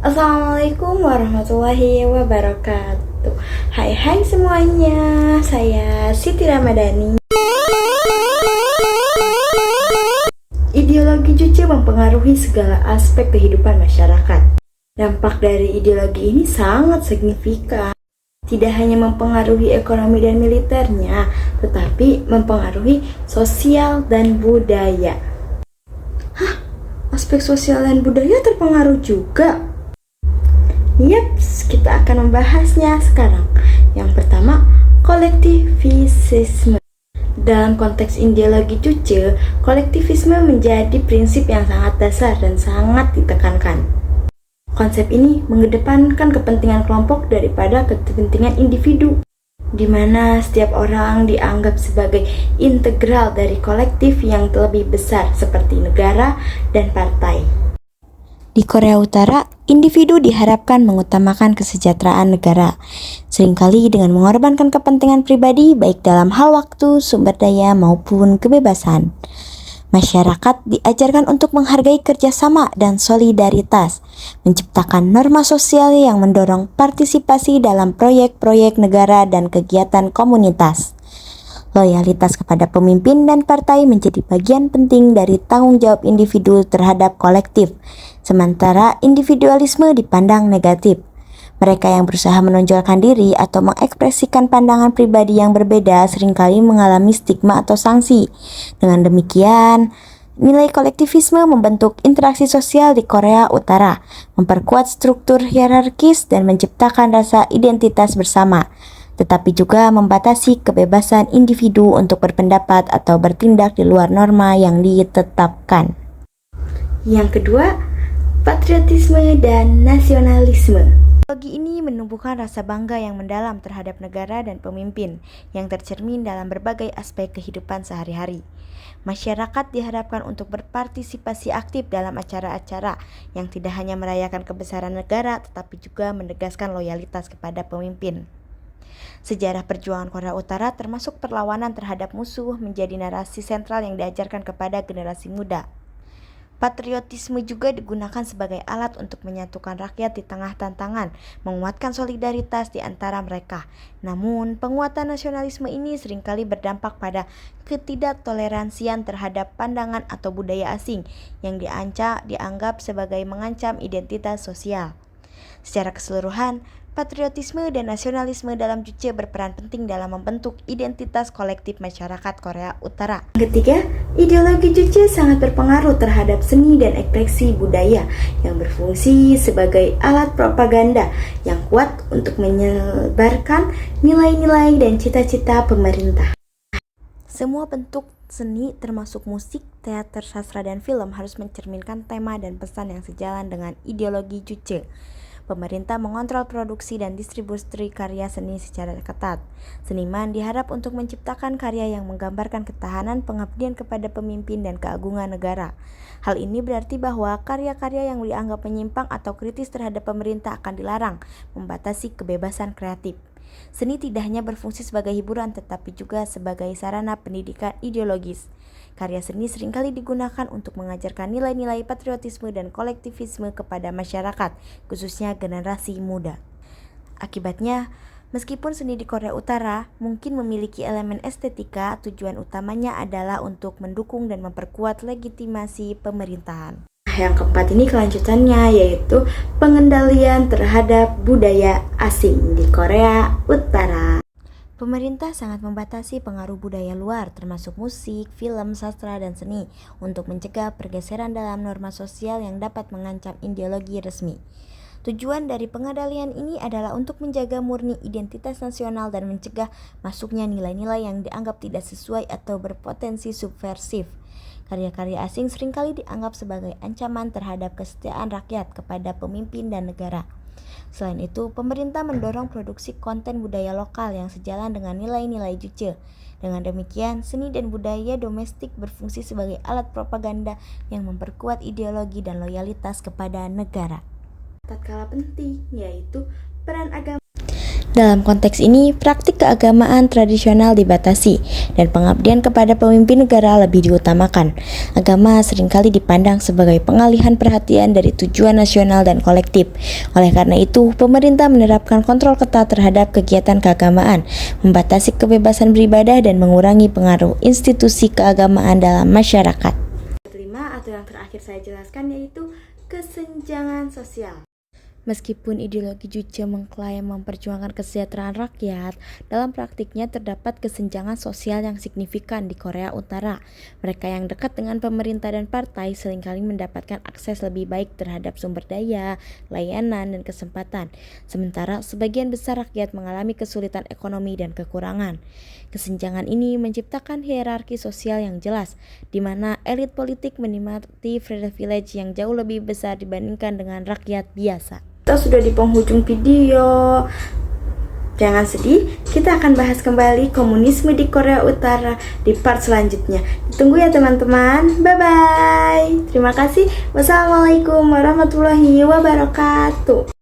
Assalamualaikum warahmatullahi wabarakatuh. Hai semuanya, saya Siti Ramadhani. Ideologi cuci mempengaruhi segala aspek kehidupan masyarakat. Dampak dari ideologi ini sangat signifikan. Tidak hanya mempengaruhi ekonomi dan militernya, tetapi mempengaruhi sosial dan budaya. Aspek sosial dan budaya terpengaruh juga. Yaps, kita akan membahasnya sekarang. Yang pertama, kolektivisme. Dalam konteks ideologi Juche, kolektivisme menjadi prinsip yang sangat dasar dan sangat ditekankan. Konsep ini mengedepankan kepentingan kelompok daripada kepentingan individu, di mana setiap orang dianggap sebagai integral dari kolektif yang lebih besar seperti negara dan partai. Di Korea Utara, individu diharapkan mengutamakan kesejahteraan negara, seringkali dengan mengorbankan kepentingan pribadi baik dalam hal waktu, sumber daya, maupun kebebasan. Masyarakat diajarkan untuk menghargai kerjasama dan solidaritas, menciptakan norma sosial yang mendorong partisipasi dalam proyek-proyek negara dan kegiatan komunitas. Loyalitas kepada pemimpin dan partai menjadi bagian penting dari tanggung jawab individu terhadap kolektif, sementara individualisme dipandang negatif. Mereka yang berusaha menonjolkan diri atau mengekspresikan pandangan pribadi yang berbeda seringkali mengalami stigma atau sanksi. Dengan demikian, nilai kolektivisme membentuk interaksi sosial di Korea Utara, memperkuat struktur hierarkis dan menciptakan rasa identitas bersama, tetapi juga membatasi kebebasan individu untuk berpendapat atau bertindak di luar norma yang ditetapkan. Yang kedua, patriotisme dan nasionalisme. Ideologi ini menumbuhkan rasa bangga yang mendalam terhadap negara dan pemimpin yang tercermin dalam berbagai aspek kehidupan sehari-hari. Masyarakat diharapkan untuk berpartisipasi aktif dalam acara-acara yang tidak hanya merayakan kebesaran negara tetapi juga menegaskan loyalitas kepada pemimpin. Sejarah perjuangan Korea Utara termasuk perlawanan terhadap musuh menjadi narasi sentral yang diajarkan kepada generasi muda. Patriotisme juga digunakan sebagai alat untuk menyatukan rakyat di tengah tantangan, menguatkan solidaritas di antara mereka. Namun, penguatan nasionalisme ini seringkali berdampak pada ketidaktoleransian terhadap pandangan atau budaya asing yang dianggap sebagai mengancam identitas sosial. Secara keseluruhan, patriotisme dan nasionalisme dalam Juche berperan penting dalam membentuk identitas kolektif masyarakat Korea Utara. Ketiga, ideologi Juche sangat berpengaruh terhadap seni dan ekspresi budaya yang berfungsi sebagai alat propaganda yang kuat untuk menyebarkan nilai-nilai dan cita-cita pemerintah. Semua bentuk seni termasuk musik, teater, sastra, dan film harus mencerminkan tema dan pesan yang sejalan dengan ideologi Juche. Pemerintah mengontrol produksi dan distribusi karya seni secara ketat. Seniman diharap untuk menciptakan karya yang menggambarkan ketahanan, pengabdian kepada pemimpin, dan keagungan negara. Hal ini berarti bahwa karya-karya yang dianggap menyimpang atau kritis terhadap pemerintah akan dilarang, membatasi kebebasan kreatif. Seni tidak hanya berfungsi sebagai hiburan tetapi juga sebagai sarana pendidikan ideologis. Karya seni seringkali digunakan untuk mengajarkan nilai-nilai patriotisme dan kolektivisme kepada masyarakat, khususnya generasi muda. Akibatnya, meskipun seni di Korea Utara mungkin memiliki elemen estetika, tujuan utamanya adalah untuk mendukung dan memperkuat legitimasi pemerintahan. Yang keempat ini kelanjutannya, yaitu pengendalian terhadap budaya asing di Korea Utara. Pemerintah sangat membatasi pengaruh budaya luar, termasuk musik, film, sastra, dan seni, untuk mencegah pergeseran dalam norma sosial yang dapat mengancam ideologi resmi. Tujuan dari pengendalian ini adalah untuk menjaga murni identitas nasional dan mencegah masuknya nilai-nilai yang dianggap tidak sesuai atau berpotensi subversif. Karya-karya asing seringkali dianggap sebagai ancaman terhadap kesetiaan rakyat kepada pemimpin dan negara. Selain itu, pemerintah mendorong produksi konten budaya lokal yang sejalan dengan nilai-nilai Juche. Dengan demikian, seni dan budaya domestik berfungsi sebagai alat propaganda yang memperkuat ideologi dan loyalitas kepada negara. Tatkala penting, yaitu peran agama. Dalam konteks ini, praktik keagamaan tradisional dibatasi dan pengabdian kepada pemimpin negara lebih diutamakan. Agama seringkali dipandang sebagai pengalihan perhatian dari tujuan nasional dan kolektif. Oleh karena itu, pemerintah menerapkan kontrol ketat terhadap kegiatan keagamaan, membatasi kebebasan beribadah dan mengurangi pengaruh institusi keagamaan dalam masyarakat. Kelima atau yang terakhir saya jelaskan yaitu kesenjangan sosial. Meskipun ideologi Juche mengklaim memperjuangkan kesejahteraan rakyat, dalam praktiknya terdapat kesenjangan sosial yang signifikan di Korea Utara. Mereka yang dekat dengan pemerintah dan partai seringkali mendapatkan akses lebih baik terhadap sumber daya, layanan, dan kesempatan. Sementara sebagian besar rakyat mengalami kesulitan ekonomi dan kekurangan. Kesenjangan ini menciptakan hierarki sosial yang jelas, di mana elit politik menikmati privilege yang jauh lebih besar dibandingkan dengan rakyat biasa. Kita sudah di penghujung video. Jangan sedih, kita akan bahas kembali komunisme di Korea Utara di part selanjutnya. Ditunggu ya teman-teman. Bye-bye. Terima kasih. Wassalamualaikum warahmatullahi wabarakatuh.